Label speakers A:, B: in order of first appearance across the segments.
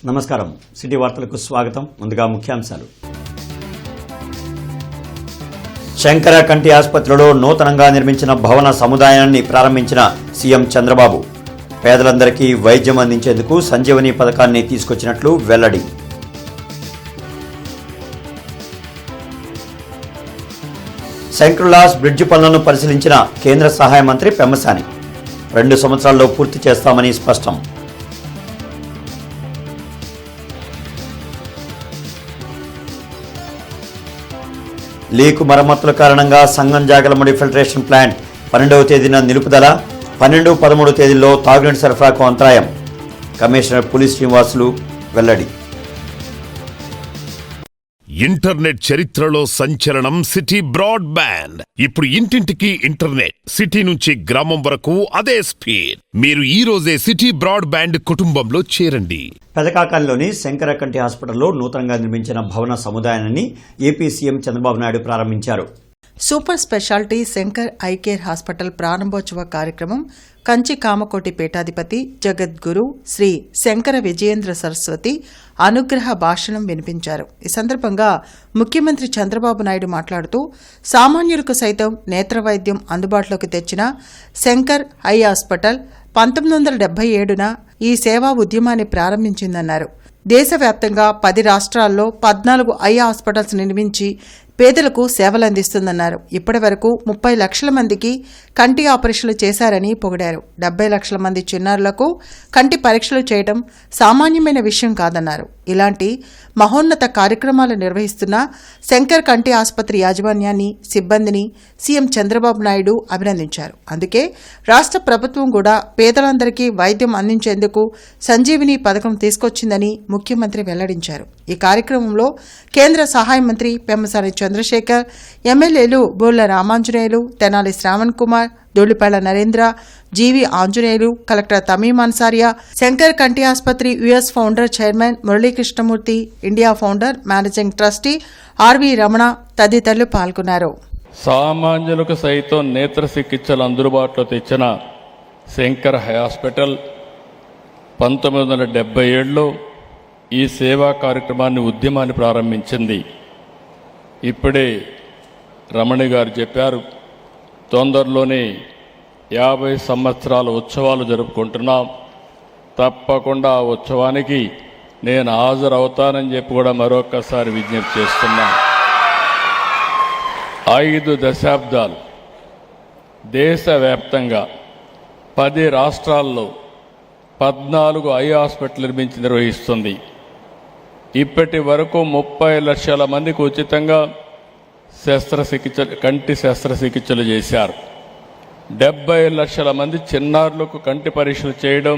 A: నమస్కారం. సిటీ వార్తలకు స్వాగతం. ముందుగా ముఖ్యాంశాలు. శంకర కంటి ఆసుపత్రిలో నూతనంగా నిర్మించిన భవన సముదాయాన్ని ప్రారంభించిన సీఎం చంద్రబాబు. పేదలందరికీ వైద్యం అందించేందుకు సంజీవని పథకాన్ని తీసుకొచ్చినట్లు వెల్లడి. శంకర్లాస్ బ్రిడ్జి పనులను పరిశీలించిన కేంద్ర సహాయ మంత్రి పెమ్మసాని. 2 సంవత్సరాల్లో పూర్తి చేస్తామని స్పష్టం. లీకు మరమ్మతుల కారణంగా సంగం జాగలమడి ఫిల్టరేషన్ ప్లాంట్ 12వ తేదీన నిలుపుదల. 12, 13 తేదీల్లో తాగునీటి సరఫరాకు అంతరాయం. కమిషనర్ పులి శ్రీనివాసులు వెల్లడి.
B: ఇంటర్నెట్ చరిత్రలో సంచలనం సిటీ బ్రాడ్బ్యాండ్. ఇప్పుడు ఇంటింటికి ఇంటర్నెట్, సిటీ నుంచి గ్రామం వరకు అదే స్పీడ్. మీరు ఈ రోజే సిటీ బ్రాడ్బ్యాండ్ కుటుంబంలో చేరండి.
A: పెదకాకానిలోని శంకర కంటి హాస్పిటల్లో నూతనంగా నిర్మించిన భవన సముదాయాన్ని ఏపీ సీఎం చంద్రబాబు నాయుడు ప్రారంభించారు.
C: Super speciality Shankar I care hospital ప్రారంభోత్సవ కార్యక్రమం కంచి కామకోటి పీఠాధిపతి జగద్గురు శ్రీ శంకర విజయేంద్ర సరస్వతి అనుగ్రహ భాషణం వినిపించారు. ఈ సందర్భంగా ముఖ్యమంత్రి చంద్రబాబు నాయుడు మాట్లాడుతూ సామాన్యులకు సైతం నేత్ర వైద్యం అందుబాటులోకి తెచ్చిన శంకర్ ఐ హాస్పిటల్ 1977న ఈ సేవా ఉద్యమాన్ని ప్రారంభించిందన్నారు. దేశవ్యాప్తంగా 10 రాష్ట్రాల్లో 14 ఐ హాస్పిటల్స్ నిర్మించి పేదలకు సేవలందిస్తుందన్నారు. ఇప్పటి వరకు 30 లక్షల మందికి కంటి ఆపరేషన్లు చేశారని పొగిడారు. 70 లక్షల మంది చిన్నారులకు కంటి పరీక్షలు చేయడం సామాన్యమైన విషయం కాదన్నారు. ఇలాంటి మహోన్నత కార్యక్రమాలు నిర్వహిస్తున్న శంకర్ కంటి ఆసుపత్రి యాజమాన్యాన్ని, సిబ్బందిని సీఎం చంద్రబాబు నాయుడు అభినందించారు. అందుకే రాష్ట్ర ప్రభుత్వం కూడా పేదలందరికీ వైద్యం అందించేందుకు సంజీవిని పథకం తీసుకొచ్చిందని ముఖ్యమంత్రి వెల్లడించారు. ఈ కార్యక్రమంలో కేంద్ర సహాయ మంత్రి పెమ్మసాని చంద్రశేఖర్, ఎమ్మెల్యేలు బోర్ల రామాంజనేయులు, తెనాలి శ్రావణ్ కుమార్, దొళ్లిపేళ్ల నరేంద్ర, జీవి ఆంజనేయులు, కలెక్టర్ తమీమ్ అన్సారియా, శంకర్ కంటి ఆసుపత్రి US founder chairman Muralikrishnamurthy, India founder managing trustee R V Ramana తదితరులు పాల్గొన్నారు.
D: సామాన్యులకు సైతం నేత్ర చికిత్సలు అందుబాటులో తెచ్చిన శంకర్ హాస్పిటల్ 1977లో ఈ సేవా కార్యక్రమాన్ని ఉద్యమాన్ని ప్రారంభించింది. ఇప్పుడే రమణి గారు చెప్పారు, తొందరలోనే 50 సంవత్సరాల ఉత్సవాలు జరుపుకుంటున్నాం. తప్పకుండా ఆ ఉత్సవానికి నేను హాజరవుతానని చెప్పి కూడా మరొకసారి విజ్ఞప్తి చేస్తున్నా. 5 దశాబ్దాలు దేశవ్యాప్తంగా 10 రాష్ట్రాల్లో 14 ఐ హాస్పిటల్ నిర్వహిస్తుంది. ఇప్పటి వరకు 30 లక్షల మందికి ఉచితంగా కంటి శస్త్రచికిత్సలు చేశారు. 70 లక్షల మంది చిన్నారులకు కంటి పరీక్షలు చేయడం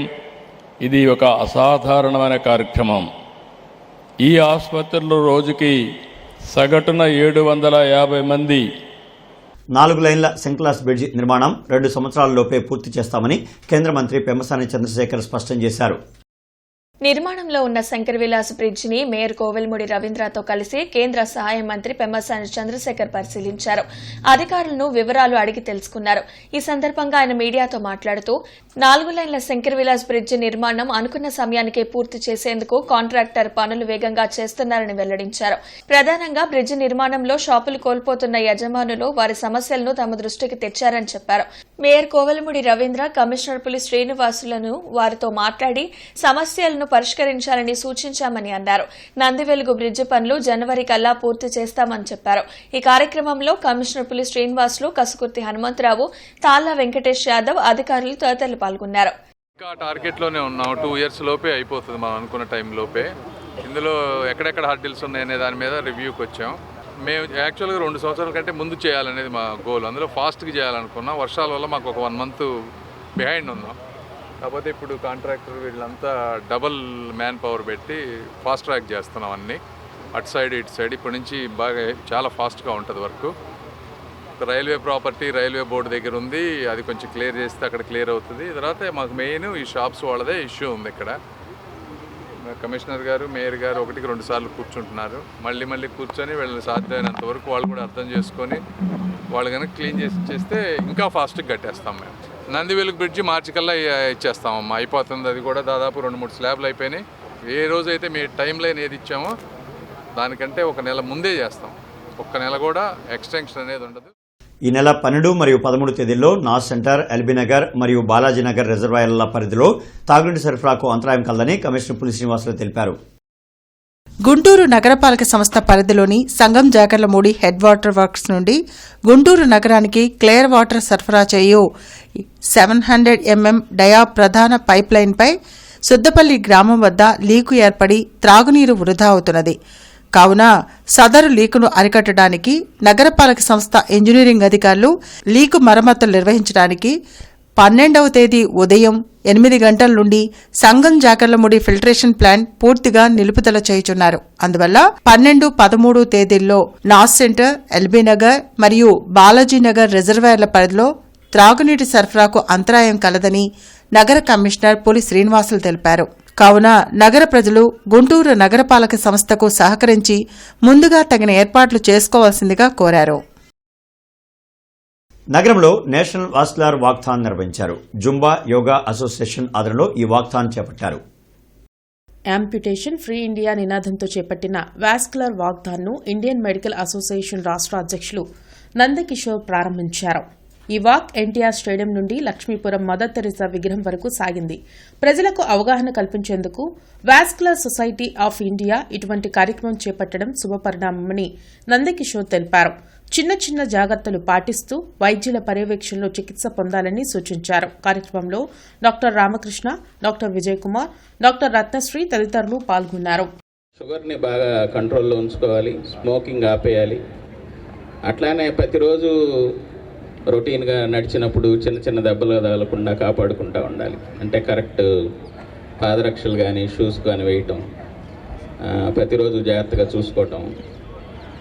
D: ఇది ఒక అసాధారణమైన కార్యక్రమం. ఈ ఆసుపత్రిలో రోజుకి సగటున 750 మంది.
A: 4 లైన్ల శంకర్లాస్ బ్రిడ్జి నిర్మాణం 2 సంవత్సరాలలోపే పూర్తి చేస్తామని కేంద్ర మంత్రి పెమ్మసాని చంద్రశేఖర్ స్పష్టం చేశారు.
E: నిర్మాణంలో ఉన్న శంకర్ విలాస్ బ్రిడ్జిని మేయర్ కోవెలమూడి రవీంద్రతో కలిసి కేంద్ర సహాయ మంత్రి పెమ్మసాని చంద్రశేఖర్ పరిశీలించారు. అధికారులను వివరాలు అడిగి తెలుసుకున్నారు. ఈ సందర్భంగా ఆయన మీడియాతో మాట్లాడుతూ 4 లైన్ల శంకర్ విలాస్ బ్రిడ్జి నిర్మాణం అనుకున్న సమయానికే పూర్తి చేసేందుకు కాంట్రాక్టర్ పనులు వేగంగా చేస్తున్నారని వెల్లడించారు. ప్రధానంగా బ్రిడ్జి నిర్మాణంలో షాపులు కోల్పోతున్న యజమానులు వారి సమస్యలను తమ దృష్టికి తెచ్చారని చెప్పారు. మేయర్ కోవెలమూడి రవీంద్ర, కమిషనర్ పులి శ్రీనివాసులను వారితో మాట్లాడి సమస్యలను పరిష్కరించాలని సూచించామని అన్నారు. నందివెలుగు బ్రిడ్జి పనులు జనవరి కల్లా పూర్తి చేస్తామని చెప్పారు. ఈ కార్యక్రమంలో కమిషనర్ పులి శ్రీనివాసులు, కసుకుర్తి హనుమంతరావు, తాళ్ల వెంకటేష్ యాదవ్, అధికారులు తదితరులు పాల్గొన్నారు.
F: టార్గెట్ లోనే ఉన్నాం. 2 years లోపే అయిపోతుంది మనం అనుకున్న టైం లోపే. ఇందులో ఎక్కడెక్కడ హార్డిల్స్ ఉన్నాయనే దాని మీద రివ్యూకి వచ్చాం. మేము యాక్చువల్గా 2 సంవత్సరాల కంటే ముందు చేయాలనేది మా గోల్. అందులో ఫాస్ట్గా చేయాలనుకున్నాం. వర్షాల వల్ల మాకు ఒక 1 month బిహైండ్ ఉన్నాం. కాకపోతే ఇప్పుడు కాంట్రాక్టర్ వీళ్ళంతా డబల్ మ్యాన్ పవర్ పెట్టి ఫాస్ట్ ట్రాక్ చేస్తున్నాం అన్నీ, అటు సైడ్ ఇటు సైడ్. ఇప్పటి నుంచి బాగా చాలా ఫాస్ట్గా ఉంటుంది work. Railway property railway board దగ్గర ఉంది, అది కొంచెం క్లియర్ చేస్తే అక్కడ క్లియర్ అవుతుంది. తర్వాత మాకు మెయిన్ ఈ షాప్స్ వాళ్ళదే ఇష్యూ ఉంది. ఇక్కడ కమిషనర్ గారు, మేయర్ గారు 1-2 సార్లు కూర్చుంటున్నారు. మళ్ళీ కూర్చొని వీళ్ళని సాధ్యమైనంత వరకు వాళ్ళు కూడా అర్థం చేసుకొని వాళ్ళు కనుక క్లీన్ చేస్తే ఇంకా ఫాస్ట్గా కట్టేస్తాం మేము. నందివెలుగు బ్రిడ్జి మార్చి కల్లా ఇచ్చేస్తామమ్మా, అయిపోతుంది. అది కూడా దాదాపు 2-3 స్లాబ్లు అయిపోయినాయి. ఏ రోజైతే మీ టైం లైన్ ఏది ఇచ్చామో దానికంటే ఒక నెల ముందే చేస్తాం. ఒక్క నెల కూడా ఎక్స్టెన్షన్ అనేది ఉండదు.
A: ఈ నెల 12 మరియు 13 తేదీల్లో నాస్ సెంటర్, ఎల్బీనగర్ మరియు బాలాజీనగర్ రిజర్వాయర్ల పరిధిలో తాగునీటి సరఫరాకు అంతరాయం కలదని కమిషనర్ పులి శ్రీనివాసులు తెలిపారు.
C: గుంటూరు నగరపాలక సంస్థ పరిధిలోని సంగం జాగర్లమూడి హెడ్ వాటర్ వర్క్స్ నుండి గుంటూరు నగరానికి క్లియర్ వాటర్ సరఫరా చేయు 700 mm డయా ప్రధాన పైప్ లైన్పై సుద్దపల్లి గ్రామం వద్ద లీకు ఏర్పడి త్రాగునీరు వృధా అవుతున్నది. కావున సదరు లీకును అరికట్టడానికి నగరపాలక సంస్థ ఇంజనీరింగ్ అధికారులు లీకు మరమ్మతులు నిర్వహించడానికి 12వ తేదీ ఉదయం 8 గంటల నుండి సంగం జాగర్లమూడి ఫిల్టరేషన్ ప్లాంట్ పూర్తిగా నిలుపుదల చేయుచున్నారు. అందువల్ల 12, 13 తేదీల్లో నాస్ సెంటర్, ఎల్బీనగర్ మరియు బాలాజీనగర్ రిజర్వాయర్ల పరిధిలో త్రాగునీటి సరఫరాకు అంతరాయం కలదని నగర కమిషనర్ పులి శ్రీనివాసులు తెలిపారు. కావున నగర ప్రజలు గుంటూరు నగరపాలక సంస్థకు సహకరించి ముందుగా తగిన ఏర్పాట్లు చేసుకోవాల్సిందిగా కోరారు.
A: నగరంలో నేషనల్ వాస్కులర్ వాక్థాన్ నిర్వహించారు. జుంబా యోగా అసోసియేషన్ ఆధ్వర్యంలో ఈ వాక్థాన్ చేపట్టారు.
G: యాంప్యుటేషన్ ఫ్రీ ఇండియా నినాదంతో చేపట్టిన వాస్కులర్ వాక్థాన్ను ఇండియన్ మెడికల్ అసోసియేషన్ రాష్ట్ర అధ్యక్షులు నందకిషోర్ ప్రారంభించారు. ఈ వాక్ ఎన్టీఆర్ స్టేడియం నుండి లక్ష్మీపురం మదర్ తెరెసా విగ్రహం వరకు సాగింది. ప్రజలకు అవగాహన కల్పించేందుకు వాస్కులర్ సొసైటీ ఆఫ్ ఇండియా ఇటువంటి కార్యక్రమం చేపట్టడం శుభపరిణామమని నందకిషోర్ తెలిపారు. చిన్న చిన్న జాగ్రత్తలు పాటిస్తూ వైద్యుల పర్యవేక్షణలో చికిత్స పొందాలని సూచించారు. కార్యక్రమంలో doctor Ramakrishna, doctor Vijay Kumar, doctor Ratnasri తదితరులు పాల్గొన్నారు.
H: షుగర్ని బాగా కంట్రోల్లో ఉంచుకోవాలి, స్మోకింగ్ ఆపేయాలి. అట్లానే ప్రతిరోజు రొటీన్గా నడిచినప్పుడు చిన్న చిన్న దెబ్బలు తగలకుండా కాపాడుకుంటూ ఉండాలి. అంటే కరెక్ట్ పాదరక్షలు కానీ షూస్ కానీ వేయటం, ప్రతిరోజు జాగ్రత్తగా చూసుకోవటం,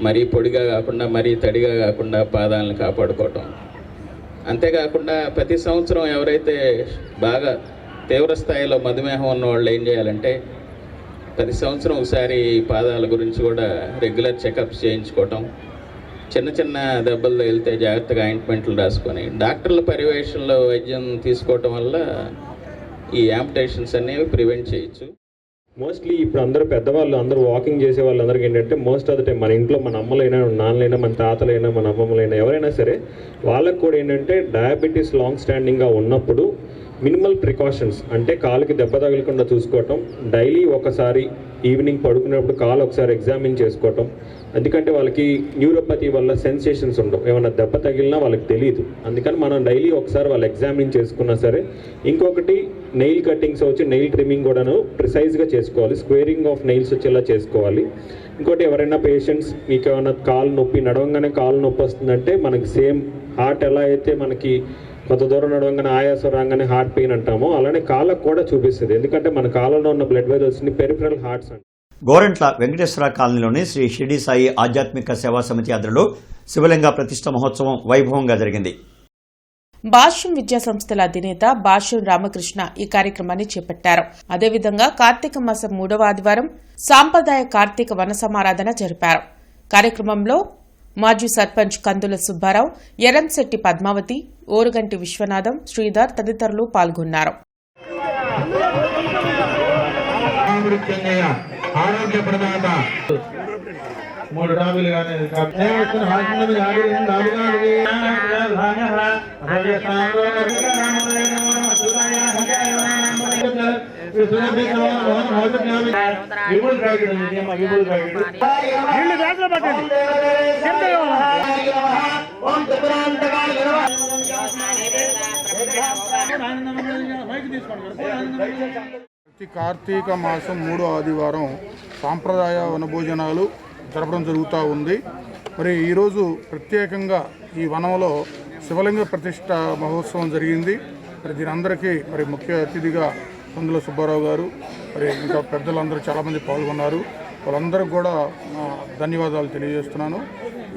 H: మరీ పొడిగా కాకుండా మరీ తడిగా కాకుండా పాదాలను కాపాడుకోవటం. అంతేకాకుండా ప్రతి సంవత్సరం ఎవరైతే బాగా తీవ్ర స్థాయిలో మధుమేహం ఉన్న వాళ్ళు ఏం చేయాలంటే ప్రతి సంవత్సరం ఒకసారి పాదాల గురించి కూడా రెగ్యులర్ చెకప్స్ చేయించుకోవటం, చిన్న చిన్న దెబ్బలు తగిలితే జాగ్రత్తగా ఆయింట్మెంట్లు రాసుకొని డాక్టర్ల పర్యవేక్షణలో వైద్యం తీసుకోవటం వల్ల ఈ యాంప్యుటేషన్స్ అనేవి ప్రివెంట్ చేయొచ్చు.
I: మోస్ట్లీ ఇప్పుడు అందరూ పెద్దవాళ్ళు అందరూ వాకింగ్ చేసే వాళ్ళందరికీ ఏంటంటే మోస్ట్ ఆఫ్ ద టైం మన ఇంట్లో మన అమ్మలైనా నాన్నలైనా మన తాతలైనా మన అమ్మమ్మలైనా ఎవరైనా సరే వాళ్ళకు కూడా ఏంటంటే డయాబెటీస్ లాంగ్ స్టాండింగ్గా ఉన్నప్పుడు మినిమల్ ప్రికాషన్స్ అంటే కాలుకి దెబ్బ తగలకుండా చూసుకోవటం, డైలీ ఒకసారి ఈవినింగ్ పడుకునేప్పుడు కాలు ఒకసారి ఎగ్జామిన్ చేసుకోవటం. ఎందుకంటే వాళ్ళకి న్యూరోపతి వల్ల సెన్సేషన్స్ ఉండవు, ఏమైనా దెబ్బ తగిలినా వాళ్ళకి తెలియదు. అందుకని మనం డైలీ ఒకసారి వాళ్ళు ఎగ్జామిన్ చేసుకున్నా సరే. ఇంకొకటి నెయిల్ కటింగ్స్ వచ్చి నెయిల్ ట్రిమ్మింగ్ కూడాను ప్రిసైజ్గా చేసుకోవాలి, స్క్వేరింగ్ ఆఫ్ నెయిల్స్ వచ్చేలా చేసుకోవాలి. ఇంకోటి ఎవరైనా పేషెంట్స్ మీకు ఏమైనా కాలు నొప్పి నడవంగానే కాలు నొప్పి వస్తుందంటే మనకి సేమ్ హార్ట్ ఎలా అయితే మనకి కొంత దూరం నడవంగానే ఆయాసం రాగానే హార్ట్ పెయిన్ అంటామో అలానే కాళ్ళకు కూడా చూపిస్తుంది. ఎందుకంటే మన కాళ్ళలో ఉన్న బ్లడ్ వెజల్స్ని పెరిఫరల్ హార్ట్స్ అంటారు.
A: గోరంట్ల వెంకటేశ్వర కాలనీలోని శ్రీ షిరిడి సాయి ఆధ్యాత్మిక సేవా సమితి ఆధ్వర్యంలో శివలింగ ప్రతిష్ఠ మహోత్సవం వైభవంగా జరిగింది.
G: భాష్యం విద్యా సంస్థల అధినేత భాష్యం రామకృష్ణ ఈ కార్యక్రమాన్ని చేపట్టారు. అదేవిధంగా కార్తీక మాసం 3వ ఆదివారం సాంప్రదాయ కార్తీక వన సమారాధన జరిపారు. కార్యక్రమంలో మాజీ సర్పంచ్ కందుల సుబ్బారావు, ఎరంశెట్టి పద్మావతి, ఓరుగంటి విశ్వనాథం, శ్రీధర్ తదితరులు పాల్గొన్నారు.
J: కార్తీక మాసం 3వ ఆదివారం సాంప్రదాయ వనభోజనాలు జరపడం జరుగుతూ ఉంది. మరి ఈరోజు ప్రత్యేకంగా ఈ వనంలో శివలింగ ప్రతిష్ట మహోత్సవం జరిగింది. మరి దీని అందరికీ మరి ముఖ్య అతిథిగా కందుల సుబ్బారావు గారు, మరి ఇంకా పెద్దలందరూ చాలామంది పాల్గొన్నారు. వాళ్ళందరికీ కూడా ధన్యవాదాలు తెలియజేస్తున్నాను.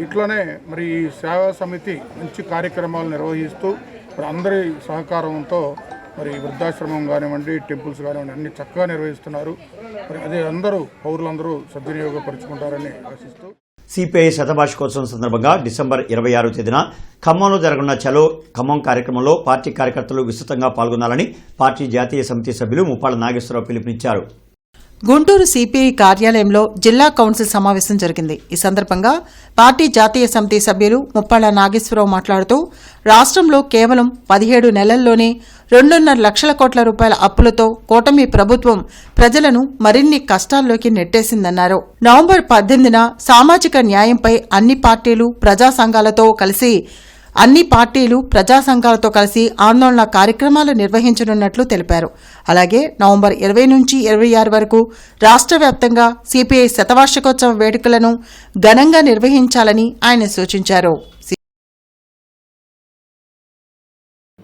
J: ఇట్లనే మరి ఈ సేవా సమితి మంచి కార్యక్రమాలు నిర్వహిస్తూ మరి అందరి సహకారంతో మరి వృద్ధాశ్రమం కానివ్వండి, టెంపుల్స్ కానివ్వండి అన్ని చక్కగా నిర్వహిస్తున్నారు. మరి అదే అందరూ పౌరులందరూ సద్వినియోగపరుచుకుంటారని ఆశిస్తూ
A: సిపిఐ శతవార్షికోత్సవం సందర్భంగా డిసెంబర్ 26వ తేదీన ఖమ్మంలో జరగనున్న చలో ఖమ్మం కార్యక్రమంలో పార్టీ కార్యకర్తలు విస్తృతంగా పాల్గొనాలని పార్టీ జాతీయ సమితి సభ్యులు ముప్పాళ్ల నాగేశ్వరరావు పిలుపునిచ్చారు.
C: గుంటూరు సిపిఐ కార్యాలయంలో జిల్లా కౌన్సిల్ సమావేశం జరిగింది. ఈ సందర్భంగా పార్టీ జాతీయ సమితి సభ్యులు ముప్పాళ్ల నాగేశ్వరరావు మాట్లాడుతూ రాష్ట్రంలో కేవలం 17 నెలల్లోనే 2.5 లక్షల కోట్ల రూపాయల అప్పులతో కూటమి ప్రభుత్వం ప్రజలను మరిన్ని కష్టాల్లోకి నెట్టేసిందన్నారు. నవంబర్ 18న సామాజిక న్యాయంపై అన్ని పార్టీలు ప్రజా సంఘాలతో కలిసి ఆందోళన కార్యక్రమాలు నిర్వహించనున్నట్లు తెలిపారు. అలాగే నవంబర్ 20 నుంచి 26 వరకు రాష్ట్ర వ్యాప్తంగా సిపిఐ శతవార్షికోత్సవ వేడుకలను ఘనంగా నిర్వహించాలని ఆయన సూచించారు.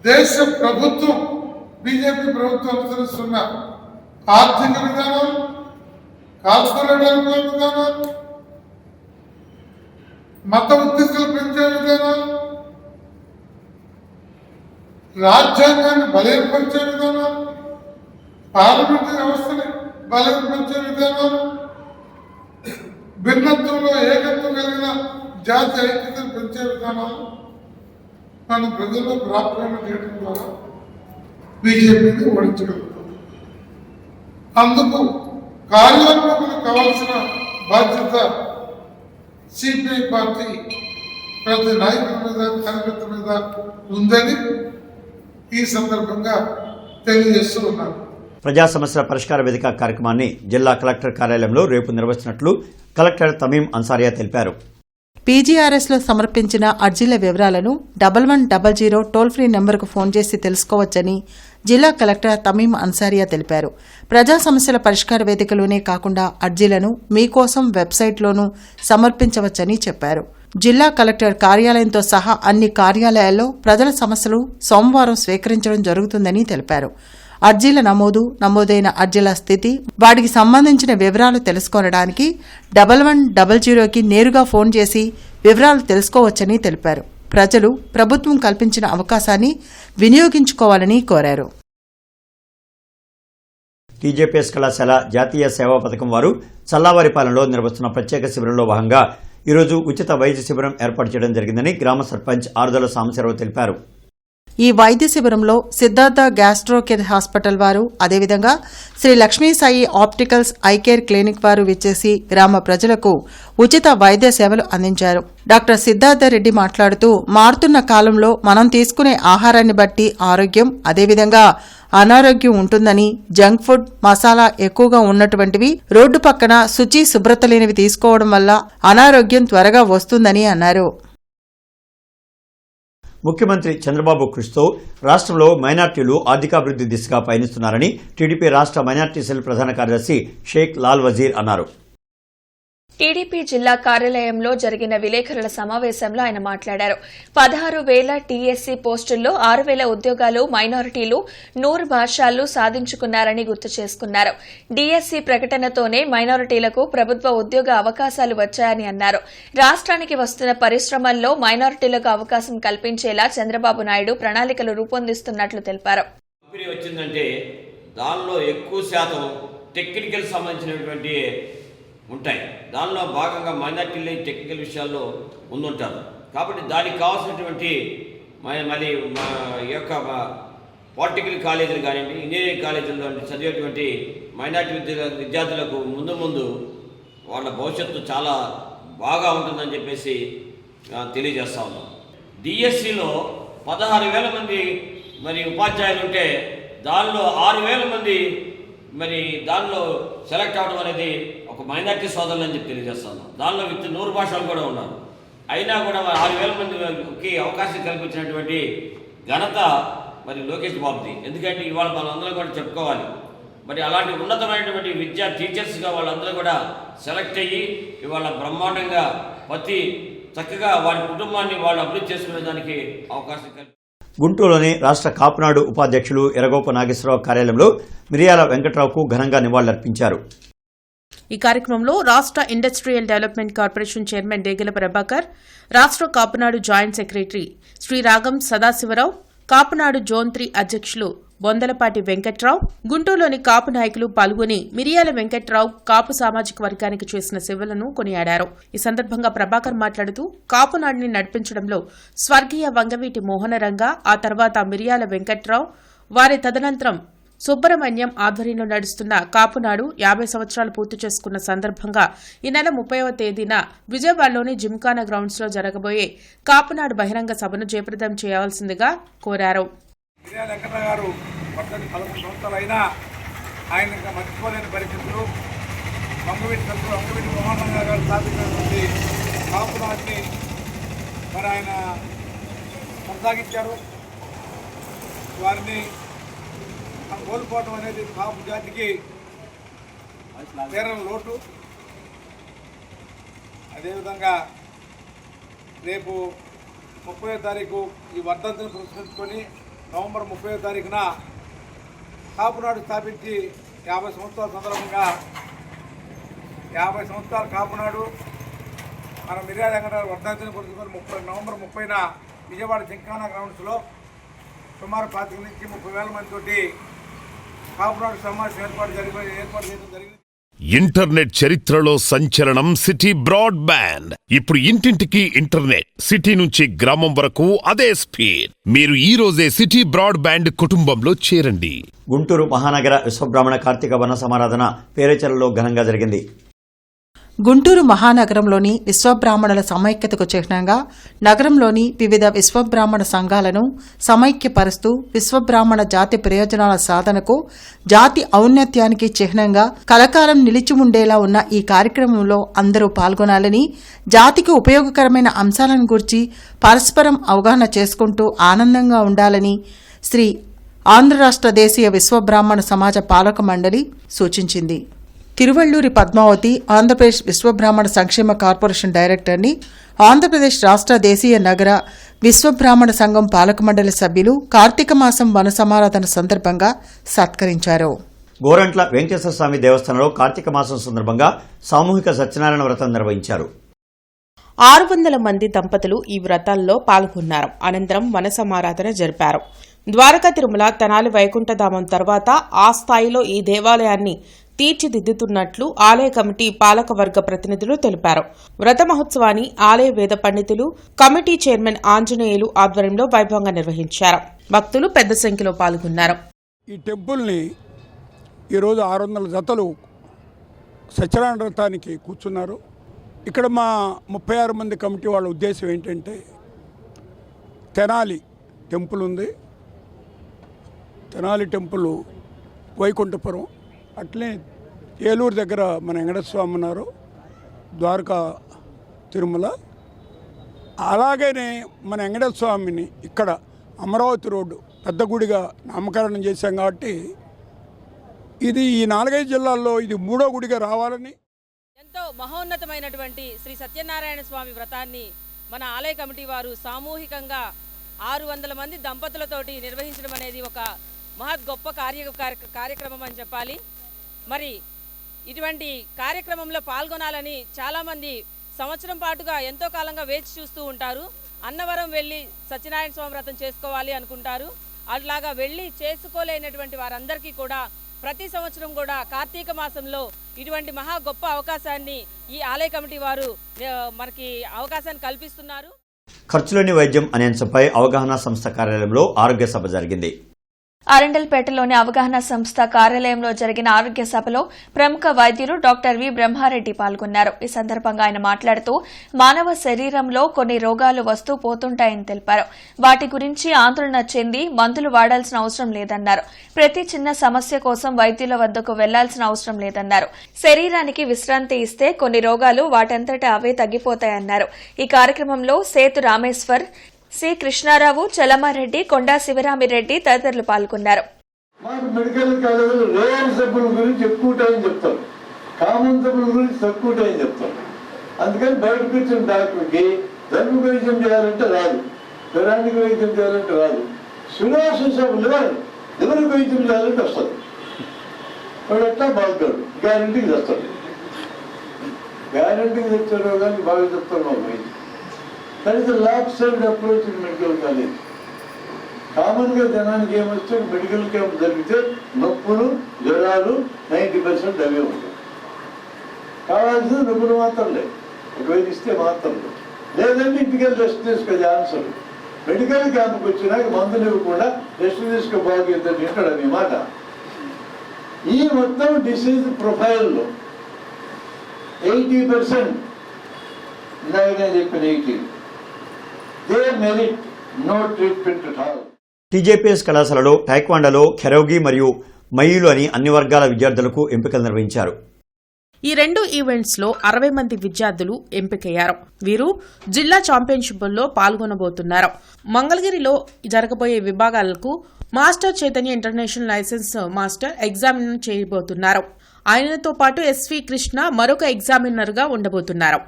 J: దేశ ప్రభుత్వం బీజేపీ ప్రభుత్వం అనుసరిస్తున్న ఆర్థిక విధానం, కార్పొరేట్ విధానం, మత ఉద్దేశాలు పెంచే విధానం, రాజ్యాంగాన్ని బలపరిచే విధానం, పార్లమెంటరీ వ్యవస్థని బలపరిచే విధానం, భిన్నత్వంలో ఏకత్వం కలిగిన జాతి ఐక్యతను పెంచే విధానం మన ప్రజల్లో ప్రాప్తం చేయడం ద్వారా బీజేపీని ఓడించగలుగుతాం. అందుకు కార్యాత్మకులకు కావాల్సిన బాధ్యత సిపిఐ పార్టీ ప్రతి నాయకుల మీద, కార్యకర్త మీద ఉందని ఈ సందర్భంగా తెలియజేస్తూ ఉన్నారు.
A: ప్రజా సమస్యల పరిష్కార వేదిక కార్యక్రమాన్ని జిల్లా కలెక్టర్ కార్యాలయంలో రేపు నిర్వహిస్తున్నట్లు కలెక్టర్ తమీం అన్సారియా తెలిపారు.
C: పీజీఆర్ఎస్లో సమర్పించిన అర్జీల వివరాలను 1100 టోల్ ఫ్రీ నెంబర్కు ఫోన్ చేసి తెలుసుకోవచ్చని జిల్లా కలెక్టర్ తమీం అన్సారియా తెలిపారు. ప్రజా సమస్యల పరిష్కార వేదికలోనే కాకుండా అర్జీలను మీకోసం వెబ్సైట్లోనూ సమర్పించవచ్చని చెప్పారు. జిల్లా కలెక్టర్ కార్యాలయంతో సహా అన్ని కార్యాలయాల్లో ప్రజల సమస్యలు సోమవారం స్వీకరించడం జరుగుతుందని తెలిపారు. అర్జీల నమోదైన అర్జీల స్థితి, వాటికి సంబంధించిన వివరాలు తెలుసుకోవడానికి 1100కి నేరుగా ఫోన్ చేసి వివరాలు తెలుసుకోవచ్చని తెలిపారు. ప్రజలు ప్రభుత్వం కల్పించిన అవకాశాన్ని వినియోగించుకోవాలని కోరారు.
A: టీజేపీఎస్ కళాశాల జాతీయ సేవా పథకం వారు చల్లావారిపాలెంలో నిర్వహిస్తున్న ప్రత్యేక శిబిరంలో భాగంగా ఈరోజు ఉచిత వైద్య శిబిరం ఏర్పాటు చేయడం జరిగిందని గ్రామ సర్పంచ్ ఆరుదల సాంబశివరావు తెలిపారు.
C: ఈ వైద్య శిబిరంలో సిద్ధార్థ గ్యాస్ట్రో కేర్ హాస్పిటల్ వారు, అదేవిధంగా Shri Lakshmi Sai opticals eye care clinic వారు విచ్చేసి గ్రామ ప్రజలకు ఉచిత వైద్య సేవలు అందించారు. డాక్టర్ సిద్ధార్థ రెడ్డి మాట్లాడుతూ, మారుతున్న కాలంలో మనం తీసుకునే ఆహారాన్ని బట్టి ఆరోగ్యం, అదేవిధంగా అనారోగ్యం ఉంటుందని, జంక్ ఫుడ్, మసాలా ఎక్కువగా ఉన్నటువంటివి, రోడ్డు పక్కన శుభ్రత లేనివి తీసుకోవడం వల్ల అనారోగ్యం త్వరగా వస్తుందని అన్నారు.
A: ముఖ్యమంత్రి చంద్రబాబు కృషితో రాష్ట్రంలో మైనార్టీలు ఆర్థికాభివృద్ధి దిశగా పయనిస్తున్నారని టీడీపీ రాష్ట్ర మైనార్టీ సెల్ ప్రధాన కార్యదర్శి షేక్ లాల్ వజీర్ అన్నారు.
E: టీడీపీ జిల్లా కార్యాలయంలో జరిగిన విలేకరుల సమావేశంలో ఆయన మాట్లాడారు. 16,000 టీఎస్సీ పోస్టుల్లో 6,000 ఉద్యోగాలు మైనారిటీలు 100 భాషలు సాధించుకున్నారని గుర్తు చేసుకున్నారు. డీఎస్సీ ప్రకటనతోనే మైనారిటీలకు ప్రభుత్వ ఉద్యోగ అవకాశాలు వచ్చాయని అన్నారు. రాష్ట్రానికి వస్తున్న పరిశ్రమల్లో మైనారిటీలకు అవకాశం కల్పించేలా చంద్రబాబు నాయుడు ప్రణాళికలు రూపొందిస్తున్నట్లు తెలిపారు.
K: వచ్చిందంటే దానిలో ఎక్కువ శాతం టెక్నికల్ సంబంధించినటువంటి ఉంటాయి. దానిలో భాగంగా మైనార్టీలు టెక్నికల్ విషయాల్లో ముందుంటారు. కాబట్టి దానికి కావాల్సినటువంటి మళ్ళీ ఈ యొక్క పాలిటెక్నికల్ కాలేజీలు కానివ్వండి, ఇంజనీరింగ్ కాలేజీల్లో చదివేటువంటి మైనార్టీ విద్యార్థులకు ముందు వాళ్ళ భవిష్యత్తు చాలా బాగా ఉంటుందని చెప్పేసి తెలియజేస్తా ఉన్నాం. డిఎస్సిలో 16,000 మంది మరి ఉపాధ్యాయులు ఉంటే దానిలో 6,000 మంది మరి దానిలో సెలెక్ట్ అవ్వడం అనేది ఒక మైనార్టీ సోదరులు అని చెప్పి తెలియజేస్తాను. దానిలో 100 భాషలు కూడా ఉన్నారు. అయినా కూడా 6,000 మందికి అవకాశం కల్పించినటువంటి ఘనత మరి లోకేష్ బాబుది. ఎందుకంటే ఇవాళ మనందరం కూడా చెప్పుకోవాలి, మరి అలాంటి ఉన్నతమైనటువంటి విద్యా టీచర్స్గా వాళ్ళందరూ కూడా సెలెక్ట్ అయ్యి ఇవాళ బ్రహ్మాండంగా చక్కగా వారి కుటుంబాన్ని వాళ్ళు అభివృద్ధి చేసుకునే దానికి అవకాశం కల్పించారు.
A: గుంటూరులోని రాష్ట్ర కాపునాడు ఉపాధ్యక్షులు ఎర్రగోప నాగేశ్వరరావు కార్యాలయంలో మిరియాల వెంకట్రావుకు ఘనంగా నివాళులర్పించారు.
G: ఈ కార్యక్రమంలో రాష్ట్ర ఇండస్ట్రియల్ డెవలప్మెంట్ కార్పొరేషన్ చైర్మన్ డేగల ప్రభాకర్, రాష్ట్ర కాపునాడు జాయింట్ సెక్రటరీ శ్రీ రాగం సదాశివరావు, కాపునాడు జోన్ 3 అధ్యక్షులు బొందలపాటి వెంకట్రావు, గుంటూరులోని కాపు నాయకులు పాల్గొని మిరియాల వెంకట్రావు కాపు సామాజిక వర్గానికి చేసిన సేవలను కొనియాడారు. ఈ సందర్భంగా ప్రభాకర్ మాట్లాడుతూ, కాపునాడిని నడిపించడంలో స్వర్గీయ వంగవీటి మోహనరంగ, ఆ తర్వాత మిరియాల వెంకట్రావు, వారి తదనంతరం సుబ్రహ్మణ్యం ఆధ్వర్యంలో నడుస్తున్న కాపునాడు 50 సంవత్సరాలు పూర్తి చేసుకున్న సందర్భంగా ఈ నెల 30వ తేదీన విజయవాడలోని జిమ్ఖానా గ్రౌండ్స్ లో జరగబోయే కాపునాడు బహిరంగ సభను జయప్రదం చేయవలసిందిగా కోరారు.
L: కొనసాగించారు. వారిని కోల్పోవడం అనేది కాపు జాతికి తీరని లోటు. అదేవిధంగా రేపు 30వ తారీఖు ఈ వర్ధంతిని పురస్కరించుకొని నవంబర్ 30వ తారీఖున కాపునాడు స్థాపించి 50 సంవత్సరాల సందర్భంగా 50 సంవత్సరాల కాపునాడు మన మిర్యాల వెంకటరావు వర్ధంతిని పురస్కరించుకొని నవంబర్ 30న విజయవాడ జింకానా గ్రౌండ్స్లో సుమారు 25 నుంచి 30,000 మందితోటి కాపునాడు సమావేశం ఏర్పాటు చేయడం జరిగింది.
B: ఇంటర్నెట్ చరిత్రలో సంచలనం సిటీ బ్రాడ్బ్యాండ్. ఇప్పుడు ఇంటింటికి ఇంటర్నెట్, సిటీ నుంచి గ్రామం వరకు అదే స్పీడ్. మీరు ఈ రోజే సిటీ బ్రాడ్బ్యాండ్ కుటుంబంలో చేరండి.
A: గుంటూరు మహానగర విశ్వబ్రాహ్మణ కార్తీక వన సమారాధన పేరేచలలో ఘనంగా జరిగింది.
C: గుంటూరు మహానగరంలోని విశ్వబ్రాహ్మణుల సమైక్యతకు చిహ్నంగా నగరంలోని వివిధ విశ్వబ్రాహ్మణ సంఘాలను సమైక్యపరుస్తూ విశ్వబ్రాహ్మణ జాతి ప్రయోజనాల సాధనకు, జాతి ఔన్నత్యానికి చిహ్నంగా కలకాలం నిలిచి ఉండేలా ఉన్న ఈ కార్యక్రమంలో అందరూ పాల్గొనాలని, జాతికి ఉపయోగకరమైన అంశాలను గురించి పరస్పరం అవగాహన చేసుకుంటూ ఆనందంగా ఉండాలని శ్రీ ఆంధ్ర రాష్ట్ర దేశీయ విశ్వబ్రాహ్మణ సమాజ పాలక మండలి సూచించింది. తిరువళ్లూరి పద్మావతి ఆంధ్రప్రదేశ్ విశ్వబ్రాహ్మణ సంక్షేమ కార్పొరేషన్ డైరెక్టర్ని ఆంధ్రప్రదేశ్ రాష్ట్ర దేశీయ నగర విశ్వబ్రాహ్మణ సంఘం పాలక మండలి సభ్యులు కార్తీక మాసం వన సమారాధన సందర్భంగా సత్కరించారు.
A: గోరంట్ల వెంకటేశ్వర స్వామి దేవస్థానంలో కార్తీక మాసం సందర్భంగా సామూహిక సత్యనారాయణ వ్రతం నిర్వహించారు.
G: 600 మంది దంపతులు ఈ వ్రతాల్లో పాల్గొన్నారు. అనంతరం వన సమారాధన జరిపారు. ద్వారకా తిరుమల తెనాలి వైకుంఠధామం తర్వాత ఆ స్థాయిలో ఈ దేవాలయాన్ని తీర్చిదిద్దుతున్నట్లు ఆలయ కమిటీ పాలకవర్గ ప్రతినిధులు తెలిపారు. వ్రత మహోత్సవాన్ని ఆలయ వేద పండితులు, కమిటీ చైర్మన్ ఆంజనేయులు ఆధ్వర్యంలో వైభవంగా నిర్వహించారు. భక్తులు పెద్ద సంఖ్యలో పాల్గొన్నారు.
L: ఈ టెంపుల్ని ఈరోజు 600 జతలు సత్యనారాయణ వ్రతానికి కూర్చున్నారు. ఇక్కడ మా 36 మంది కమిటీ వాళ్ళ ఉద్దేశం ఏంటంటే, తెనాలి టెంపుల్ ఉంది, తెనాలి టెంపుల్ వైకుంఠపురం, అట్లే ఏలూరు దగ్గర మన వెంకటేశ్వర స్వామి ఉన్నారు, ద్వారకా తిరుమల, అలాగనే మన వెంకటేశ్వర స్వామిని ఇక్కడ అమరావతి రోడ్డు పెద్ద గుడిగా నామకరణం చేశాం. కాబట్టి ఇది ఈ 4-5 జిల్లాల్లో ఇది 3వ గుడిగా రావాలని
M: ఎంతో మహోన్నతమైనటువంటి శ్రీ సత్యనారాయణ స్వామి వ్రతాన్ని మన ఆలయ కమిటీ వారు సామూహికంగా 600 మంది దంపతులతోటి నిర్వహించడం అనేది ఒక మహత్ గొప్ప కార్యక్రమం అని చెప్పాలి. మరి ఇటువంటి కార్యక్రమంలో పాల్గొనాలని చాలామంది సంవత్సరం పాటుగా ఎంతో కాలంగా వేచి చూస్తూ ఉంటారు. అన్నవరం వెళ్ళి సత్యనారాయణ స్వామి వ్రతం చేసుకోవాలి అనుకుంటారు. అట్లాగా వెళ్ళి చేసుకోలేనటువంటి వారందరికీ కూడా ప్రతి సంవత్సరం కూడా కార్తీక మాసంలో ఇటువంటి మహా గొప్ప అవకాశాన్ని ఈ ఆలయ కమిటీ వారు మనకి అవకాశాన్ని కల్పిస్తున్నారు.
A: ఖర్చులేని వైద్యం అనే అంశంపై అవగాహన సంస్థ కార్యాలయంలో ఆరోగ్య సభ జరిగింది.
E: అరండల్పేటలోని అవగాహన సంస్థ కార్యాలయంలో జరిగిన ఆరోగ్య సభలో ప్రముఖ వైద్యులు డాక్టర్ వి బ్రహ్మారెడ్డి పాల్గొన్నారు. ఈ సందర్భంగా ఆయన మాట్లాడుతూ మానవ శరీరంలో కొన్ని రోగాలు వస్తూ పోతుంటాయని తెలిపారు. వాటి గురించి ఆందోళన చెంది మందులు వాడాల్సిన అవసరం లేదన్నారు. ప్రతి చిన్న సమస్య కోసం వైద్యుల వద్దకు వెళ్లాల్సిన అవసరం లేదన్నారు. శరీరానికి విశ్రాంతి ఇస్తే కొన్ని రోగాలు వాటంతట అవే తగ్గిపోతాయన్నారు. ఈ కార్యక్రమంలో సేతు రామేశ్వర్, సి కృష్ణారావు, చలమారెడ్డి, కొండా శివరామిరెడ్డి తదితరులు పాల్గొన్నారు.
N: మాకు మెడికల్ కాలేజీలో రేయల్ సబ్బుల గురించి ఎక్కువ టైం చెప్తాం, కామన్ సబ్బుల గురించి తక్కువ టైం చెప్తాం. అందుకని బయటకు వచ్చిన డాక్టర్కి ధర్మ వైద్యం చేయాలంటే రాదు, జ్వరానికి వైద్యం చేయాలంటే రాదు, సునాసు సబ్బు లివర్ వైద్యం చేయాలంటే వస్తుంది. వాడు ఎట్లా బాగుతాడు, గ్యారంటీకి తెస్తాడు, గ్యారంటీకి తెచ్చే రోగాన్ని బాగా చెప్తాడు మా వైద్యం. That is the last side approach in medical college. కామన్గా జనానికి ఏమొస్తే మెడికల్ క్యాంప్ జరిగితే నొప్పులు, జ్వరాలు 90% అవే ఉంటాయి. కావాల్సింది నొప్పులు మాత్రం లేదు, ఒకవేళ ఇస్తే మాత్రం లేదు, లేదంటే ఇంటికి వెళ్ళి రెస్ట్ తీసుకోవాలి. ఆన్సర్ మెడికల్ క్యాంప్కి వచ్చినాక మందులు ఇవ్వకుండా రెస్ట్ తీసుకో బాగుందని వింటాడు మీ మాట. ఈ మొత్తం డిసీజ్ ప్రొఫైల్లో 80%, ఇందాక చెప్పిన 80, the merit no treatment at all.
A: TJPS కళాశాలలో టైక్వాండోలో కెరోగి మరియు మయూలు అని అన్ని వర్గాల విద్యార్థులకు ఎంపికలు నిర్వహించారు.
G: ఈ 2 ఈవెంట్స్లో 60 మంది విద్యార్థులు ఎంపికయ్యారు. వీరు జిల్లా ఛాంపియన్షిప్ల్లో పాల్గొనబోతున్నారు. మంగళగిరిలో జరగబోయే విభాగాలకు master Chaitanya international license master examiner చేయబోతున్నారు. ఆయనతో పాటు ఎస్వి కృష్ణ మరొక ఎగ్జామినర్గా ఉండబోతున్నారు.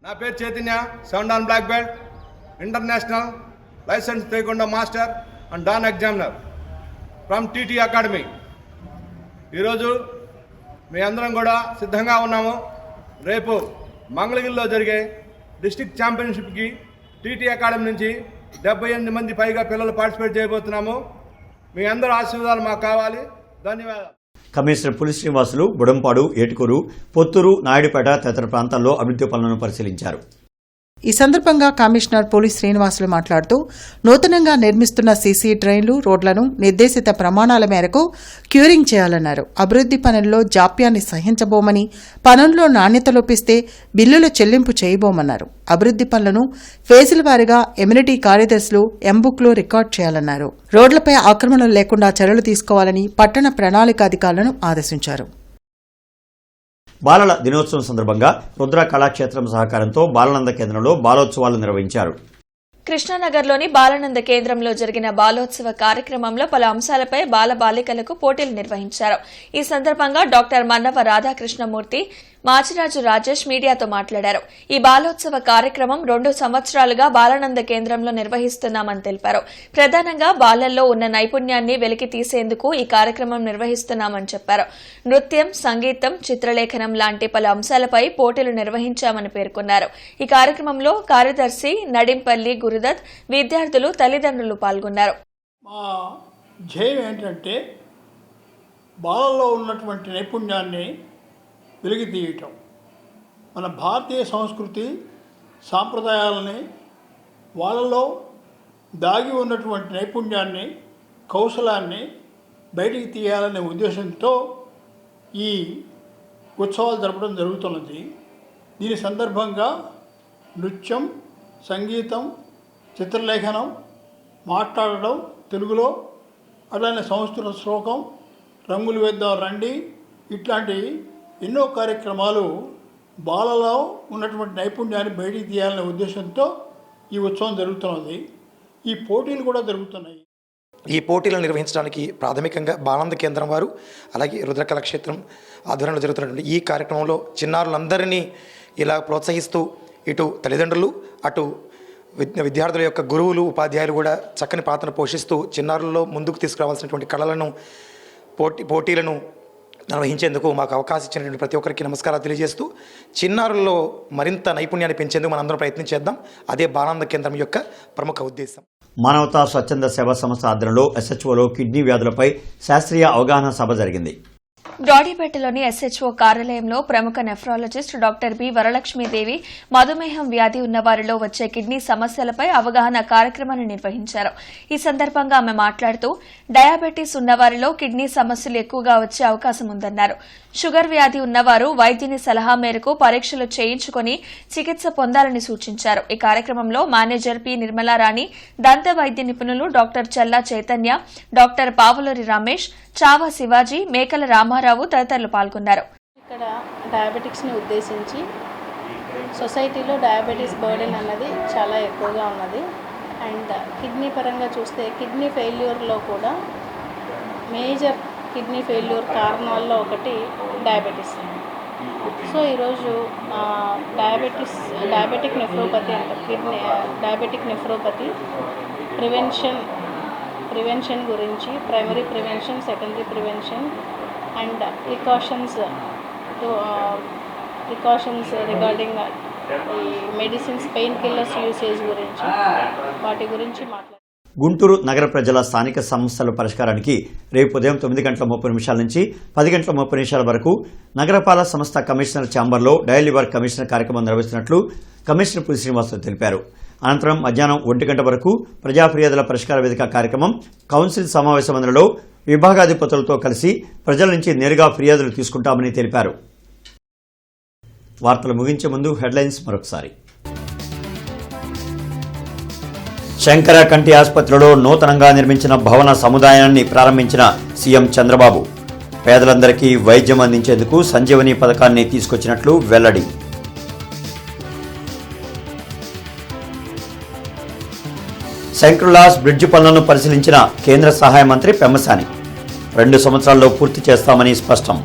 O: నా పేరు Chaitanya, 7 dan black belt, international licence తేకుండా master and dan examiner from TT academy. ఈరోజు మీ అందరం కూడా సిద్ధంగా ఉన్నాము. రేపు మంగళగిరిలో జరిగే డిస్ట్రిక్ట్ ఛాంపియన్షిప్కి టీటీ అకాడమీ నుంచి 78 మంది పైగా పిల్లలు పార్టిసిపేట్ చేయబోతున్నాము. మీ అందరూ ఆశీర్వాదాలు మాకు కావాలి. ధన్యవాదాలు.
A: కమిషనర్ పులి శ్రీనివాసులు బుడంపాడు, ఏటుకూరు, పొత్తూరు, నాయుడుపేట తదితర ప్రాంతాల్లో అభివృద్ధి పనులను పరిశీలించారు.
C: ఈ సందర్భంగా కమిషనర్ పోలీస్ శ్రీనివాసులు మాట్లాడుతూ నూతనంగా నిర్మిస్తున్న సీసీ డ్రైన్లు, రోడ్లను నిర్దేశిత ప్రమాణాల మేరకు క్యూరింగ్ చేయాలన్నారు. అభివృద్ధి పనుల్లో జాప్యాన్ని సహించబోమని, పనుల్లో నాణ్యత లోపిస్తే బిల్లుల చెల్లింపు చేయబోమన్నారు. అభివృద్ధి పనులను ఫేజుల వారీగా ఎమ్యూనిటీ కార్యదర్శులు ఎంబుక్లో రికార్డు చేయాలన్నారు. రోడ్లపై ఆక్రమణలు లేకుండా చర్యలు తీసుకోవాలని పట్టణ ప్రణాళిక అధికారులను ఆదేశించారు.
A: బాలల దినోత్సవం సందర్భంగా రుద్ర కళాక్షేత్రం సహకారంతో బాలనంద కేంద్రంలో బాలోత్సవాలు నిర్వహించారు.
E: కృష్ణానగర్లోని బాలానంద కేంద్రంలో జరిగిన బాలోత్సవ కార్యక్రమంలో పలు అంశాలపై బాలబాలికలకు పోటీలు నిర్వహించారు. ఈ సందర్భంగా డాక్టర్ మన్నవ రాధాకృష్ణమూర్తి, మాచిరాజు రాజేష్ మీడియాతో మాట్లాడారు. ఈ బాలోత్సవ కార్యక్రమం 2 సంవత్సరాలుగా బాలానంద కేంద్రంలో నిర్వహిస్తున్నామని తెలిపారు. ప్రధానంగా బాలల్లో ఉన్న నైపుణ్యాన్ని వెలికి తీసేందుకు ఈ కార్యక్రమం నిర్వహిస్తున్నామని చెప్పారు. నృత్యం, సంగీతం, చిత్రలేఖనం లాంటి పలు అంశాలపై పోటీలు నిర్వహించామని పేర్కొన్నారు. ఈ కార్యక్రమంలో కార్యదర్శి నడింపల్లి గురుదత్, విద్యార్థులు, తల్లిదండ్రులు పాల్గొన్నారు.
L: మా ధ్యేయం ఏంటంటే బాలల్లో ఉన్నటువంటి నైపుణ్యాన్ని వెలికి తీయటం, మన భారతీయ సంస్కృతి సాంప్రదాయాలని, వాళ్ళలో దాగి ఉన్నటువంటి నైపుణ్యాన్ని, కౌశలాన్ని బయటికి తీయాలనే ఉద్దేశంతో ఈ ఉత్సవాలు జరపడం జరుగుతున్నది. దీని సందర్భంగా నృత్యం, సంగీతం, చిత్రలేఖనం, మాట్లాడడం తెలుగులో, అలానే సంస్కృత శ్లోకం, రంగులు వేద్దాం రండి, ఇట్లాంటి ఎన్నో కార్యక్రమాలు బాలలో ఉన్నటువంటి నైపుణ్యాన్ని బయటికి తీయాలనే ఉద్దేశంతో ఈ ఉత్సవం జరుగుతున్నది. ఈ పోటీలు కూడా జరుగుతున్నాయి.
P: ఈ పోటీలను నిర్వహించడానికి ప్రాథమికంగా బాలానంద కేంద్రం వారు, అలాగే రుద్ర కళాక్షేత్రం ఆధ్వర్యంలో జరుగుతున్నటువంటి ఈ కార్యక్రమంలో చిన్నారులందరినీ ఇలా ప్రోత్సహిస్తూ ఇటు తల్లిదండ్రులు, అటు విద్యార్థుల యొక్క గురువులు, ఉపాధ్యాయులు కూడా చక్కని పాత్ర పోషిస్తూ చిన్నారుల్లో ముందుకు తీసుకురావాల్సినటువంటి కళలను, పోటీలను నిర్వహించేందుకు మాకు అవకాశం ఇచ్చినటువంటి ప్రతి ఒక్కరికి నమస్కారాలు తెలియజేస్తూ చిన్నారుల్లో మరింత నైపుణ్యాన్ని పెంచేందుకు మనందరం ప్రయత్నించేద్దాం. అదే బాలానంద కేంద్రం యొక్క ప్రముఖ ఉద్దేశం.
A: మానవతా స్వచ్ఛంద సేవా సంస్థ ఆధ్వర్యంలో ఎస్హెచ్ఓలో కిడ్నీ వ్యాధులపై శాస్త్రీయ అవగాహన సభ జరిగింది.
E: బ్రాడీపేటలోని ఎస్హెచ్ఓ కార్యాలయంలో ప్రముఖ నెఫ్రాలజిస్ట్ డాక్టర్ బి వరలక్ష్మీదేవి మధుమేహం వ్యాధి ఉన్నవారిలో వచ్చే కిడ్నీ సమస్యలపై అవగాహన కార్యక్రమాన్ని నిర్వహించారు. ఈ సందర్భంగా ఆమె మాట్లాడుతూ డయాబెటీస్ ఉన్నవారిలో కిడ్నీ సమస్యలు ఎక్కువగా వచ్చే అవకాశం ఉందన్నారు. షుగర్ వ్యాధి ఉన్నవారు వైద్యుని సలహా మేరకు పరీక్షలు చేయించుకుని చికిత్స పొందాలని సూచించారు. ఈ కార్యక్రమంలో మేనేజర్ పి నిర్మలారాణి, దంత వైద్య నిపుణులు డాక్టర్ చల్లా చైతన్య, డాక్టర్ పావులూరి రమేష్, చావా శివాజీ, మేకల రామారావు తదితరులు పాల్గొన్నారు.
Q: ఇక్కడ డయాబెటిక్స్ని ఉద్దేశించి సొసైటీలో డయాబెటీస్ బర్డెన్ అన్నది చాలా ఎక్కువగా ఉన్నది. అండ్ కిడ్నీ పరంగా చూస్తే కిడ్నీ ఫెయిల్యూర్లో కూడా మేజర్ కిడ్నీ ఫెయిల్యూర్ కారణాల్లో ఒకటి డయాబెటీస్. సో ఈరోజు డయాబెటిక్ నెఫ్రోపతి అంటారు. కిడ్నీ డయాబెటిక్ నెఫ్రోపతి ప్రివెన్షన్ గురించి, primary prevention, secondary prevention and precautions regarding ఈ మెడిసిన్స్, పెయిన్ కిల్లర్స్ యూసేజ్ గురించి, వాటి గురించి మాట్లాడారు.
A: గుంటూరు నగర ప్రజల స్థానిక సమస్యల పరిష్కారానికి రేపు ఉదయం 9:30 నుంచి 10:30 వరకు నగరపాలక సంస్థ కమిషనర్ ఛాంబర్లో డైలీ వర్క్ కమిషనర్ కార్యక్రమం నిర్వహిస్తున్నట్లు కమిషనర్ పులి శ్రీనివాసులు తెలిపారు. అనంతరం మధ్యాహ్నం 1 గంట వరకు ప్రజా ఫిర్యాదుల పరిష్కార వేదిక కార్యక్రమం, కౌన్సిల్ సమావేశ మందిరంలో విభాగాధిపతులతో కలిసి ప్రజల నుంచి నేరుగా ఫిర్యాదులు తీసుకుంటామని తెలిపారు. వార్తలు ముగించే ముందు హెడ్లైన్స్ మరొకసారి. శంకర కంటి ఆసుపత్రిలో నూతనంగా నిర్మించిన భవన సముదాయాన్ని ప్రారంభించిన సీఎం చంద్రబాబు పేదలందరికీ వైద్యం అందించేందుకు సంజీవని పథకాన్ని తీసుకొచ్చినట్లు వెల్లడి. శంకర్లాస్ బ్రిడ్జి పనులను పరిశీలించిన కేంద్ర సహాయ మంత్రి పెమ్మసాని 2 సంవత్సరాల్లో పూర్తి చేస్తామని స్పష్టం.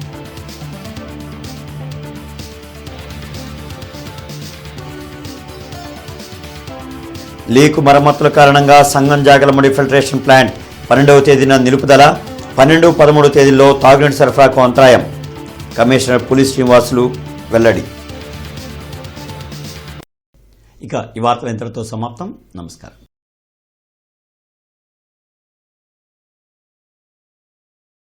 A: లీకు మరమ్మతుల కారణంగా సంగం జాగలమూడి ఫిల్టరేషన్ ప్లాంట్ 12వ తేదీన నిలుపుదల, 12, 13 తేదీల్లో తాగునీటి సరఫరాకు అంతరాయం. కమిషనర్ పులి శ్రీనివాసులు వెల్లడి. ఇక ఈ వార్తలు ఇంతటితో సమాప్తం. నమస్కారం.